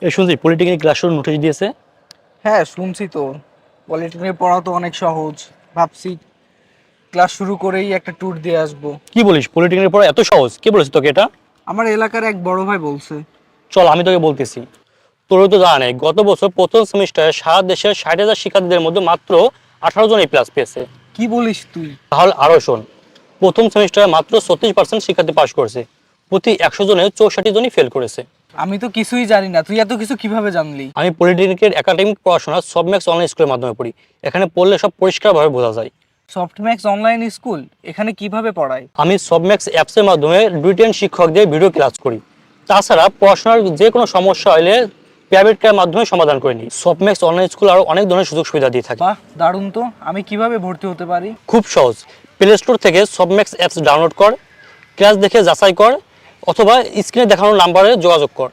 এই শুনছি polytechnic class শুরু নোটিশ দিয়েছে। হ্যাঁ শুনছি তো। পলিটেকনিক পড়া তো অনেক সহজ। ভাবছি ক্লাস শুরু করেই একটা ট্যুর দিয়ে আসবো। কি বলিস, পলিটেকনিক পড়া এত সহজ? কে বলেছে তোকে এটা? আমার এলাকার এক বড় ভাই বলছে। চল আমি তোকে বলতেছি। তোর তো জানা নেই, গত বছর প্রথম সেমিস্টারে সারা দেশের 60,000 শিক্ষার্থীদের মধ্যে মাত্র 18 জন এই প্লাস পেয়েছে। কি বলিস তুই? তাহলে আরো শোন, প্রথম সেমিস্টারে মাত্র 36% শিক্ষার্থী পাস করেছে, প্রতি 100 জনে 64 জনই ফেল করেছে। আমি তো কিছুই জানি না, তুই এত কিছু কিভাবে জানলি? আমি পলিটেকনিকের একাডেমিক পড়াশোনা সবম্যাক্স অনলাইন স্কুলের মাধ্যমে পড়ি। এখানে পড়লে সব পরিষ্কারভাবে বোঝা যায়। সফটম্যাক্স অনলাইন স্কুল এখানে কিভাবে পড়ায়? আমি সবম্যাক্স অ্যাপসের মাধ্যমে ব্রিটেন শিক্ষকদের ভিডিও ক্লাস করি। তাছাড়া পড়াশোনার যে কোনো সমস্যা হলে প্রাইভেট ক্লাসের মাধ্যমে সমাধান করে নিই। সবম্যাক্স অনলাইন স্কুল আরও অনেক ধরনের সুযোগ সুবিধা দিয়ে থাকে। বাহ, দারুণ তো। আমি কিভাবে ভর্তি হতে পারি? খুব সহজ, প্লে স্টোর থেকে সবম্যাক্স অ্যাপস ডাউনলোড কর, ক্লাস দেখে যাচাই কর, অথবা স্ক্রিনে দেখানো নাম্বারে যোগাযোগ কর।